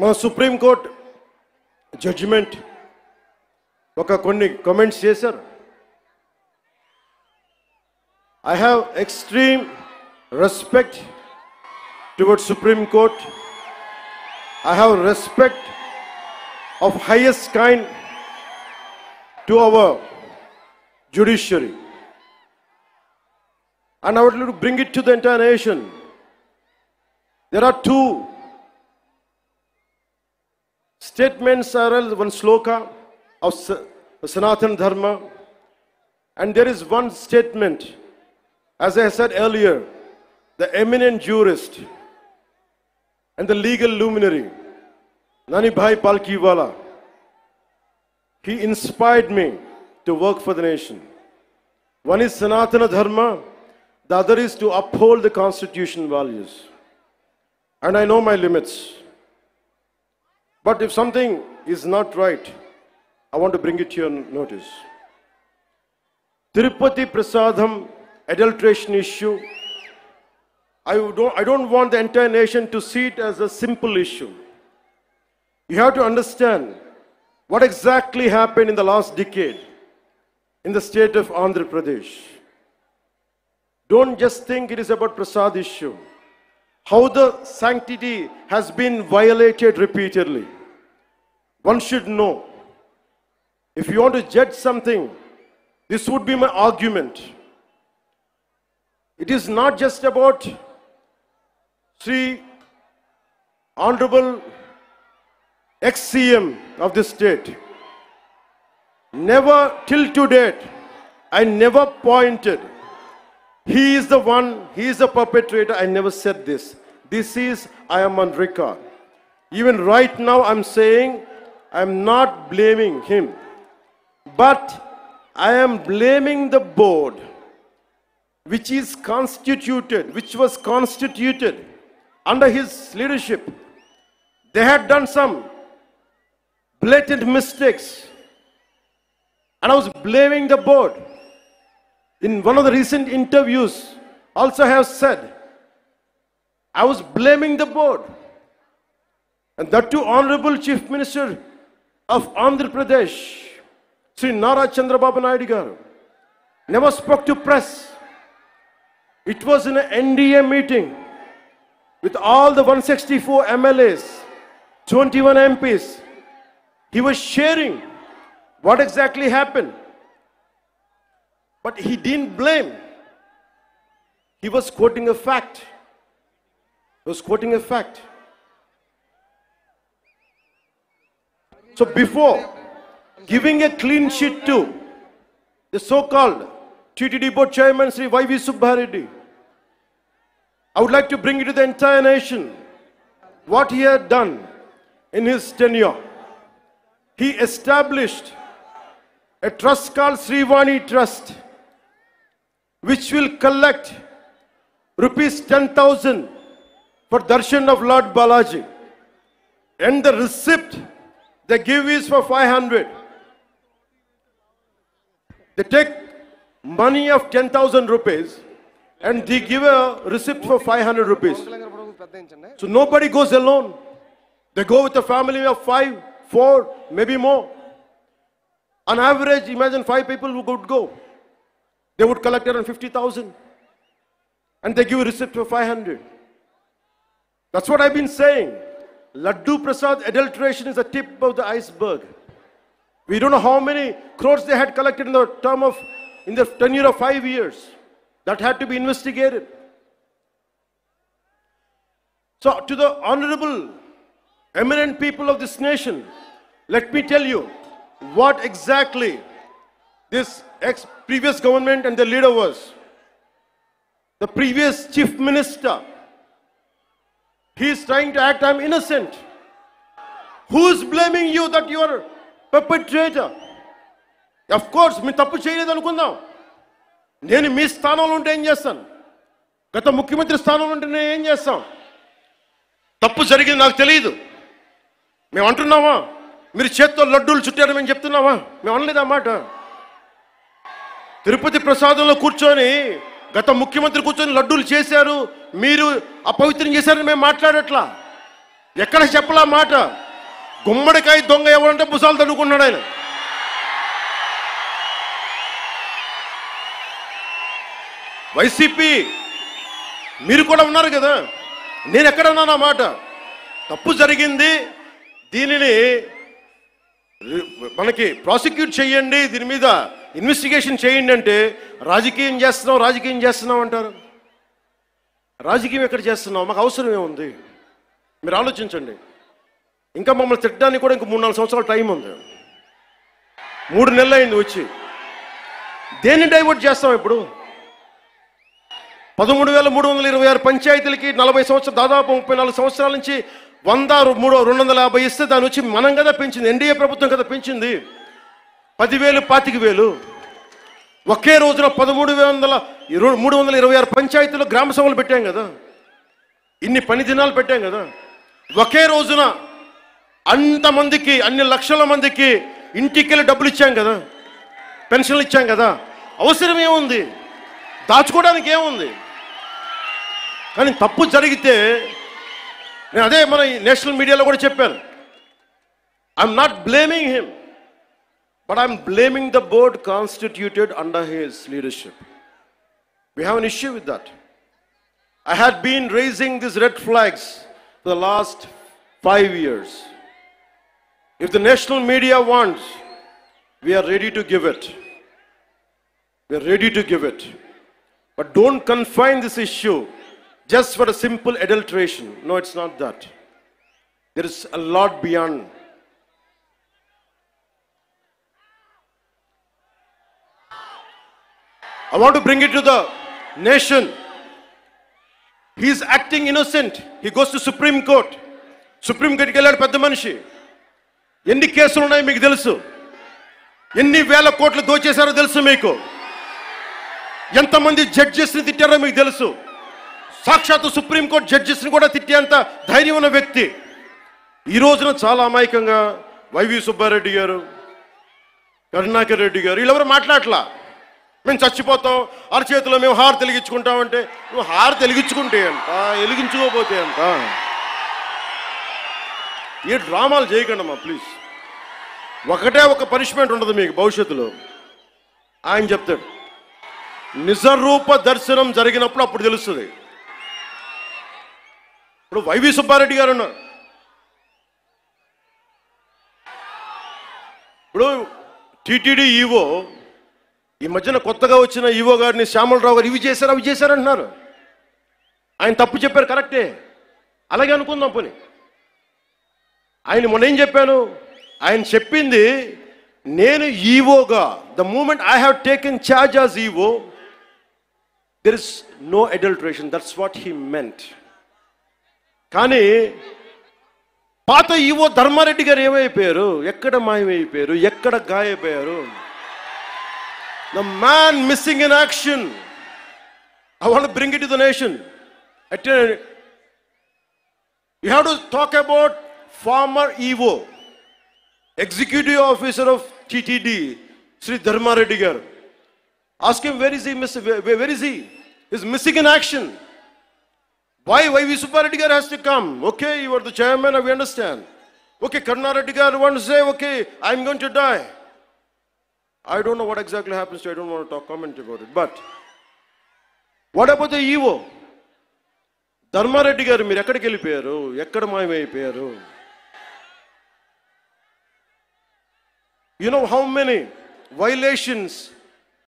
మా supreme court judgement కొన్ని comments చేశారు. I have extreme respect towards Supreme Court. I have respect of highest kind to our judiciary. And I would like to bring it to the entire nation. There are two statements, one sloka of Sanatana Dharma, and there is one statement, as I said earlier, the eminent jurist and the legal luminary, Nani Bhai Palkiwala, he inspired me to work for the nation. One is Sanatana Dharma, the other is to uphold the constitution values. And I know my limits. But if something is not right, I want to bring it to your notice. Tirupati Prasadam adulteration issue, I don't want the entire nation to see it as a simple issue. You have to understand what exactly happened in the last decade in the state of Andhra Pradesh. Don't just think it is about Prasad issue. How the sanctity has been violated repeatedly. One should know. If you want to judge something, this would be my argument. It is not just about Sri Honorable ex-CM of this state. Never till to date, I never pointed. He is the one, he is the perpetrator. I never said this. This is, I am on record. Even right now I'm saying, I'm not blaming him. But I am blaming the board, which was constituted under his leadership. They had done some blatant mistakes. And I was blaming the board. In one of the recent interviews, also I have said, I was blaming the board. And that too, Honorable Chief Minister of Andhra Pradesh, Sri Nara Chandrababu Naidu garu, never spoke to press. It was in an NDA meeting with all the 164 MLAs, 21 MPs. He was sharing what exactly happened. But he didn't blame. He was quoting a fact. So before giving a clean sheet to the so-called TTD board chairman, Sri Y.V. Subbareddy, I would like to bring it to the entire nation what he had done in his tenure. He established a trust called Srivani Trust, which will collect rupees 10,000 for darshan of Lord Balaji. And the receipt they give is for 500. They take money of 10,000 rupees and they give a receipt for 500 rupees. So nobody goes alone. They go with a family of 5, 4, maybe more. On average, imagine 5 people who would go. They would collect around 50,000. And they give a receipt for 500. That's what I've been saying. Laddu Prasad adulteration is the tip of the iceberg. We don't know how many crores they had collected in the tenure of 5 years. That had to be investigated. So to the honorable, eminent people of this nation, let me tell you what exactly this previous government and the leader was. The previous chief minister, he is trying to act, I'm innocent. Who is blaming you that you are a perpetrator? Of course, me tappu cheyaledu anukundam. Nenu mee sthanamlo unte em chestanu? Gata mukhyamantri sthanamlo unte nenu em chestam? Tappu jarigindi naaku teliyadu. Mem antunnama మీరు చేత్తో లడ్డూలు చుట్టారు మేము చెప్తున్నామా? మేము అనలేదు ఆ మాట. తిరుపతి ప్రసాదంలో కూర్చొని గత ముఖ్యమంత్రి కూర్చొని లడ్డూలు చేశారు, మీరు అపవిత్రం చేశారని మేము మాట్లాడట్లా. ఎక్కడ చెప్పలా మాట. గుమ్మడికాయ దొంగ ఎవరంటే భుజాలు తడుకున్నాడు ఆయన. వైసీపీ మీరు కూడా ఉన్నారు కదా, నేను ఎక్కడన్నా నా మాట. తప్పు జరిగింది, దీనిని మనకి ప్రాసిక్యూట్ చేయండి, దీని మీద ఇన్వెస్టిగేషన్ చేయండి అంటే రాజకీయం చేస్తున్నాం అంటారు. రాజకీయం ఎక్కడ చేస్తున్నాం? మాకు అవసరం ఏముంది? మీరు ఆలోచించండి. ఇంకా మమ్మల్ని తిట్టడానికి కూడా ఇంక 3-4 సంవత్సరాల టైం ఉంది. 3 నెలలు అయింది వచ్చి. దేన్ని డైవర్ట్ చేస్తాం ఇప్పుడు? 13,326 పంచాయతీలకి 40 సంవత్సరాలు, దాదాపు 34 సంవత్సరాల నుంచి 250 ఇస్తే దాని వచ్చి మనం కదా పెంచింది, ఎన్డీఏ ప్రభుత్వం కదా పెంచింది. 10,000, 25,000 ఒకే రోజున 13,326 పంచాయతీలో గ్రామ సభలు పెట్టాం కదా, ఇన్ని పని దినాలు పెట్టాం కదా. ఒకే రోజున అంతమందికి, అన్ని లక్షల మందికి ఇంటికెళ్ళి డబ్బులు ఇచ్చాం కదా, పెన్షన్లు ఇచ్చాం కదా. అవసరం ఏముంది? దాచుకోవడానికి ఏముంది? కానీ తప్పు జరిగితే నేను అదే మన నేషనల్ మీడియాలో కూడా చెప్పాను. I'm not blaming him, but I'm blaming the board constituted under his leadership. We have an issue with that. I had been raising these red flags for the last 5 years. If the national media wants, we are ready to give it. We are ready to give it. But don't confine this issue just for a simple adulteration. No, it's not that. There is a lot beyond. I want to bring it to the nation. He is acting innocent. He goes to Supreme Court. Supreme Court ki velladu pedda manishi. Enni కేసులు ఉన్నాయి మీకు తెలుసు. ఎన్ని వేల కోట్లు దోచేశారో తెలుసు మీకు. ఎంతమంది జడ్జెస్ని తిట్టారో మీకు తెలుసు. సాక్షాత్తు సుప్రీంకోర్టు జడ్జెస్ని కూడా తిట్టేంత ధైర్యం ఉన్న వ్యక్తి. ఈ రోజున చాలా అమాయకంగా వైవి సుబ్బారెడ్డి గారు, కరుణాకర్ రెడ్డి గారు వీళ్ళెవరు మాట్లాడలా. మేము చచ్చిపోతాం, అరచేతిలో మేము హారు వెలిగించుకుంటామంటే, నువ్వు హారు వెలిగించుకుంటే అంత, వెలిగించుకోపోతే అంత. ఏ డ్రామాలు చేయకండమ్మా ప్లీజ్. ఒకటే ఒక పనిష్మెంట్ ఉండదు మీకు భవిష్యత్తులో. ఆయన చెప్తాడు, నిజరూప దర్శనం జరిగినప్పుడు అప్పుడు తెలుస్తుంది. ఇప్పుడు వైవి సుబ్బారెడ్డి గారు ఉన్నారు. ఇప్పుడు టీటీడీ ఈవో, ఈ మధ్యన కొత్తగా వచ్చిన ఈవో గారిని శ్యామలరావు గారు ఇవి చేశారంటున్నారు. ఆయన తప్పు చెప్పారు, కరెక్టే, అలాగే అనుకుందాం పోనీ. ఆయన మొన్న ఏం చెప్పాను? ఆయన చెప్పింది, నేను ఈవోగా, the moment I have taken charge as EO, there is no adulteration, that's what he meant. కానీ పాత ఈవో ధర్మారెడ్డి గారు ఏమైపోయారు? ఎక్కడ మాయమైపోయారు? ఎక్కడ గాయపోయారు? The man missing in action. I want to bring it to the nation. You have to talk about former EVO, Executive Officer of TTD, Sri Dharma Reddy garu. Ask him, where is he? Where is he? He's missing in action. Why V. Subbareddy garu has to come? Okay, you are the chairman, we understand. Okay, Karuna Reddy garu wants to say, okay, I'm going to die. I don't know what exactly happens to, I don't want to comment about it. But what about the EVO? Dharma Reddy garu meer ekkadiki vellipoyaru? Ekkada mayamaipoyaru? You know how many violations